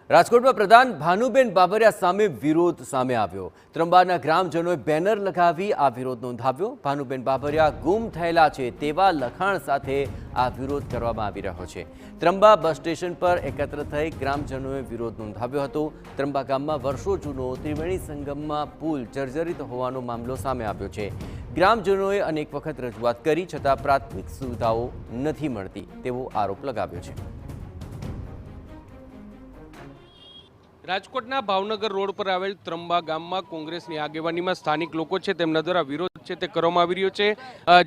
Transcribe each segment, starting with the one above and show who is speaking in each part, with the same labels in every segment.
Speaker 1: રાજકોટમાં પ્રધાન ભાનુબેન બાબરિયા સામે વિરોધ સામે આવ્યો। ત્રંબાના ગ્રામજનોએ બેનર લગાવી આ વિરોધ નોંધાવ્યો। ભાનુબેન બાબરિયા ગુમ થયેલા છે તેવા લખાણ સાથે આ વિરોધ કરવામાં આવી રહ્યો છે। ત્રંબા બસ સ્ટેશન પર એકત્ર થઈ ગ્રામજનોએ વિરોધ નોંધાવ્યો હતો। ત્રંબા ગામમાં વર્ષો જૂનો ત્રિવેણી સંગમમાં પુલ જર્જરિત હોવાનો મામલો સામે આવ્યો છે। ગ્રામજનોએ અનેક વખત રજૂઆત કરી છતાં પ્રાથમિક સુવિધાઓ નથી મળતી તેવો આરોપ લગાવ્યો છે।
Speaker 2: રાજકોટના ભાવનગર રોડ પર આવેલ ત્રંબા ગામમાં કોંગ્રેસની આગેવાનીમાં સ્થાનિક લોકો છે તેમના દ્વારા વિરોધ છે તે કરવામાં આવી રહ્યો છે।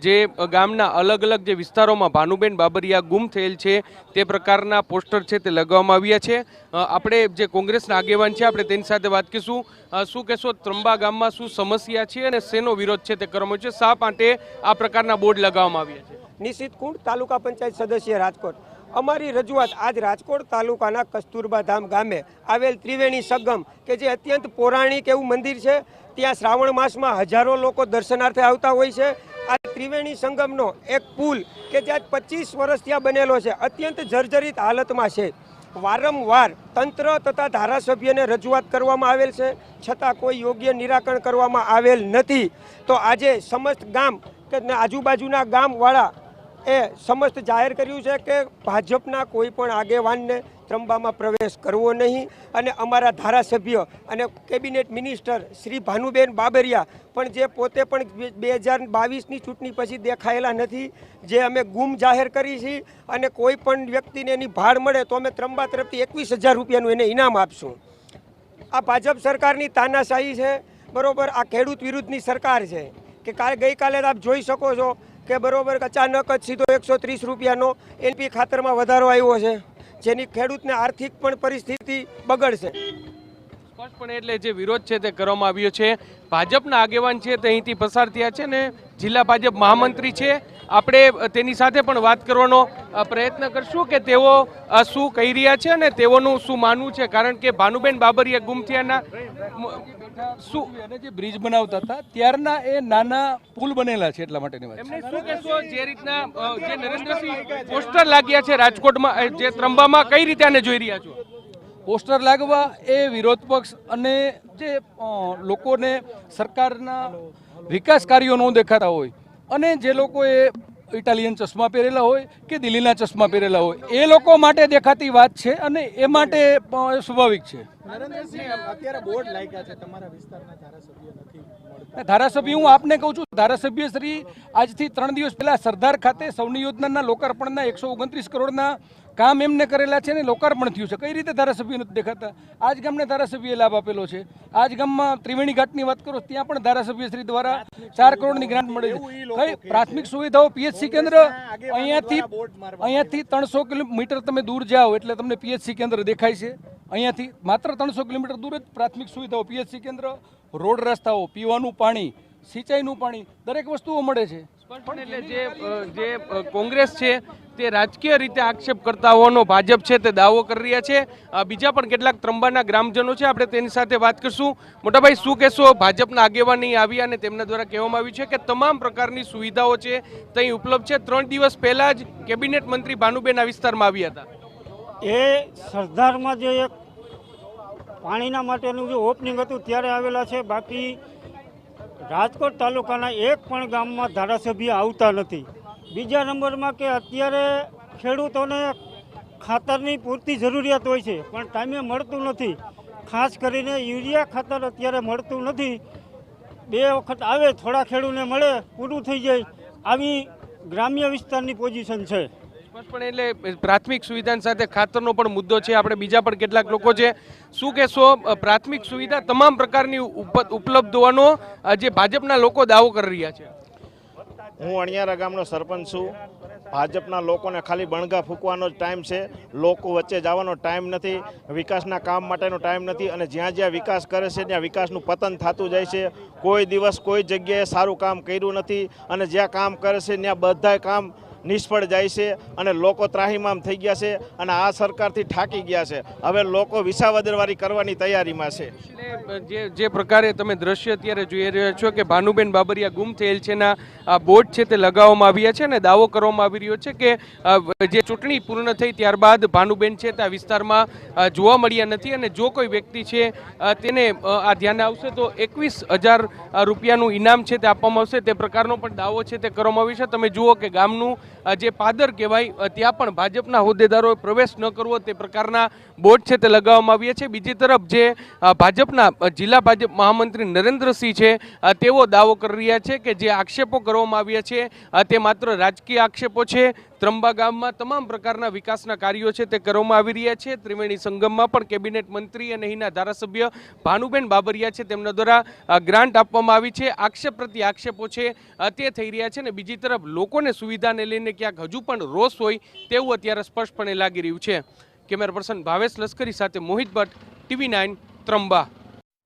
Speaker 2: જે ગામના અલગ અલગ જે વિસ્તારોમાં ભાનુબેન બાબરિયા ગુમ થયેલ છે તે પ્રકારના પોસ્ટર છે તે લગાવવામાં આવ્યા છે। આપણે જે કોંગ્રેસના આગેવાન છે આપણે તેની સાથે વાત કરીશું। શું કહેશો, ત્રંબા ગામમાં શું સમસ્યા છે અને શેનો વિરોધ છે તે કરવામાં આવ્યો છે? શા માટે આ પ્રકારના બોર્ડ લગાવવામાં આવ્યા છે?
Speaker 3: નિશિત કુંડ, તાલુકા પંચાયત સદસ્ય, રાજકોટ। અમારી રજૂઆત આજ રાજકોટ તાલુકાના કસ્તુરબા ધામ ગામે આવેલ ત્રિવેણી સંગમ કે જે અત્યંત પૌરાણિક એવું મંદિર છે, ત્યાં શ્રાવણ માસમાં હજારો લોકો દર્શનાર્થે આવતા હોય છે। આ ત્રિવેણી સંગમનો એક પુલ કે જે 25 વર્ષ ત્યાં બનેલો છે, અત્યંત જર્જરિત હાલતમાં છે। વારંવાર તંત્ર તથા ધારાસભ્યને રજૂઆત કરવામાં આવેલ છે, છતાં કોઈ યોગ્ય નિરાકરણ કરવામાં આવેલ નથી। તો આજે સમસ્ત ગામ કે આજુબાજુના ગામવાળા એ સમસ્ત જાહેર કર્યું છે કે ભાજપના કોઈ પણ આગેવાનને ત્રંબામાં પ્રવેશ કરવો નહીં। અને અમારા ધારાસભ્ય અને કેબિનેટ મિનિસ્ટર શ્રી ભાનુબેન બાબરિયા પણ જે પોતે પણ 2022ની ચૂંટણી પછી દેખાયેલા નથી, જે અમે ગુમ જાહેર કરી છે અને કોઈ પણ વ્યક્તિને એની ભાડ મળે તો અમે ત્રંબા તરફથી 21,000 રૂપિયાનું એને ઇનામ આપશું। આ ભાજપ સરકારની તાનાશાહી છે, બરોબર। આ ખેડૂત વિરુદ્ધની સરકાર છે કે ગઈકાલે આપ જોઈ શકો છો કે બરોબર અચાનક જ સીધો 130 રૂપિયાનો એનપી ખાતરમાં વધારો આવ્યો છે, જેની ખેડૂતને આર્થિક પણ પરિસ્થિતિ બગડશે।
Speaker 2: સ્પષ્ટપણે એટલે જે વિરોધ છે તે કરવામાં આવ્યો છે। ભાજપના આગેવાન છે તે અહીંથી પસાર થયા છે ને જિલ્લા ભાજપ મહામંત્રી છે, આપણે તેની સાથે પણ વાત કરવાનો પ્રયત્ન કરશું કે તેઓ શું કહી રહ્યા છે અને તેઓનું શું માનવું છે, કારણ કે ભાનુબેન બાબરિયા ગુમ થયાના
Speaker 4: શું અને જે બ્રિજ બનાવતા હતા ત્યારના એ નાના પુલ બનેલા છે એટલા માટેની વાત
Speaker 2: એમને શું કહેશો? જે રીતના જે નરેન્દ્રસિંહ પોસ્ટર લાગ્યા છે રાજકોટમાં, જે ત્રંબામાં કઈ રીતે આને જોઈ રહ્યા છો?
Speaker 4: પોસ્ટર લાગવા એ વિરોધ પક્ષ અને જે લોકોને સરકારના વિકાસ કાર્યો ન દેખાતા હોય અને જે લોકોએ ઇટાલિયન ચશ્મા પહેરેલા હોય કે દિલ્હીના ચશ્મા પહેરેલા હોય એ લોકો માટે દેખાતી વાત છે અને એ માટે સ્વાભાવિક છે।
Speaker 5: અત્યારે બોર્ડ લાગ્યા છે, તમારા વિસ્તારના ધારાસભ્ય નથી મળતા।
Speaker 4: ધારાસભ્ય હું આપને કહું છું, ધારાસભ્ય શ્રી આજથી 3 દિવસ પહેલા સરદાર ખાતે સૌની યોજનાના લોકાર્પણના 129 કરોડના કામ એમને કરેલા છે ને લોકાર્પણ થયું છે। કઈ રીતે ધારાસભ્ય નથી દેખાતા? આજ ગામને ધારાસભ્યએ લાભ આપેલો છે। આજ ગામમાં ત્રિવેણી ઘાટની વાત કરો, ત્યાં પણ ધારાસભ્ય શ્રી દ્વારા 4 કરોડની ગ્રાન્ટ મળે છે। કઈ પ્રાથમિક સુવિધાઓ પીએચસી કેન્દ્ર અહીંયાથી 300 કિલોમીટર તમે દૂર જાઓ એટલે તમને પીએચસી કેન્દ્ર દેખાય છે। અહીંયાથી માત્ર 300 કિલોમીટર દૂર જ પ્રાથમિક સુવિધાઓ, પીએચસી કેન્દ્ર, રોડ રસ્તાઓ, પીવાનું પાણી, સિંચાઈનું પાણી, દરેક વસ્તુઓ મળે છે।
Speaker 2: એટલે જે કોંગ્રેસ છે તે રાજકીય રીતે આક્ષેપ કરતા હોવાનો ભાજપ છે તે દાવો કરી રહ્યા છે। બીજા પણ કેટલાક ત્રંબાના ગ્રામજનો છે, આપણે તેની સાથે વાત કરશું। મોટાભાઈ, શું કહેશો? ભાજપના આગેવાની આવ્યા અને તેમના દ્વારા કહેવામાં આવ્યું છે કે તમામ પ્રકારની સુવિધાઓ છે તે ઉપલબ્ધ છે। 3 દિવસ પહેલા જ કેબિનેટ મંત્રી ભાનુબેન આ વિસ્તારમાં આવ્યા હતા।
Speaker 6: એ સરદારમાં જે એક પાણીના માટેનું જે ઓપનિંગ હતું ત્યારે આવેલા છે, બાકી રાજકોટ તાલુકાના એક પણ ગામમાં ધારાસભ્ય આવતા નથી। બીજા નંબરમાં કે અત્યારે ખેડૂતોને ખાતરની પૂરતી જરૂરિયાત હોય છે પણ ટાઈમે મળતું નથી। ખાસ કરીને યુરિયા ખાતર અત્યારે મળતું નથી। 2 વખત આવે, થોડા ખેડૂતને મળે, પૂરું થઈ જાય, આવી ગ્રામ્ય વિસ્તારની પોઝિશન છે।
Speaker 2: પણ એટલે પ્રાથમિક સુવિધા સાથે ખાતરનો પણ મુદ્દો છે। આપણે બીજા પણ કેટલાક લોકો છે, શું કહેશો? પ્રાથમિક સુવિધા તમામ પ્રકારની ઉપલબ્ધ હોવાનો જે ભાજપના લોકો દાવો કરી રહ્યા છે।
Speaker 7: હું અણિયારા ગામનો સરપંચ છું। ભાજપના લોકોને ખાલી બણગા ફૂંકવાનો જ ટાઈમ છે, લોકો વચ્ચે જવાનો ટાઈમ નથી, વિકાસના કામ માટેનો ટાઈમ નથી અને જ્યાં જ્યાં વિકાસ કરે છે ત્યાં વિકાસનું પતન થતું જાય છે। કોઈ દિવસ કોઈ જગ્યાએ સારું કામ કર્યું નથી અને જ્યાં કામ કરે છે ત્યાં બધાય કામ નિષ્ફળ જાય છે અને લોકો ત્રાહિમામ થઈ ગયા છે અને આ સરકારથી થાકી ગયા છે. હવે લોકો વિસાવદરવારી કરવાની તૈયારીમાં છે.
Speaker 2: જે પ્રકારે તમે દ્રશ્ય અત્યારે જોઈ રહ્યા છો કે ભાનુબેન બાબરિયા ગુમ થયેલ છે ના આ બોર્ડ છે તે લગાવવામાં આવ્યા છે અને દાવો કરવામાં આવી રહ્યો છે કે જે ચૂંટણી પૂર્ણ થઈ ત્યારબાદ ભાનુબેન છે તે આ વિસ્તારમાં જોવા મળ્યા નથી અને જો કોઈ વ્યક્તિ છે તેને આ ધ્યાને આવશે તો 21,000 રૂપિયાનું ઇનામ છે તે આપવામાં આવશે. તે પ્રકારનો પણ દાવો છે તે કરવામાં આવ્યો છે. તમે જુઓ કે ગામનું જે પાદર કહેવાય ત્યાં પણ ભાજપના હોદ્દેદારોએ પ્રવેશ ન કરવો તે પ્રકારના બોર્ડ છે તે લગાવવામાં આવ્યા છે. બીજી તરફ જે ભાજપના જિલ્લા ભાજપ મહામંત્રી નરેન્દ્રસિંહ છે તેઓ દાવો કરી રહ્યા છે કે જે આક્ષેપો કરવામાં આવ્યા છે તે માત્ર રાજકીય આક્ષેપો છે. ત્રંબા ગામમાં તમામ પ્રકારના વિકાસના કાર્યો છે તે કરવામાં આવી રહ્યા છે. ત્રિવેણી સંગમમાં પણ કેબિનેટ મંત્રી અને અહીંના ધારાસભ્ય ભાનુબેન બાબરિયા છે તેમના દ્વારા ગ્રાન્ટ આપવામાં આવી છે. આક્ષેપ પ્રત્યે આક્ષેપો છે તે થઈ રહ્યા છે અને બીજી તરફ લોકોને સુવિધાને લઈને ક્યાંક હજુ પણ રોષ હોય તેવું અત્યારે સ્પષ્ટપણે લાગી રહ્યું છે. કેમેરા પર્સન ભાવેશ લશ્કરી સાથે મોહિત ભટ્ટ, TV9 ત્રંબા.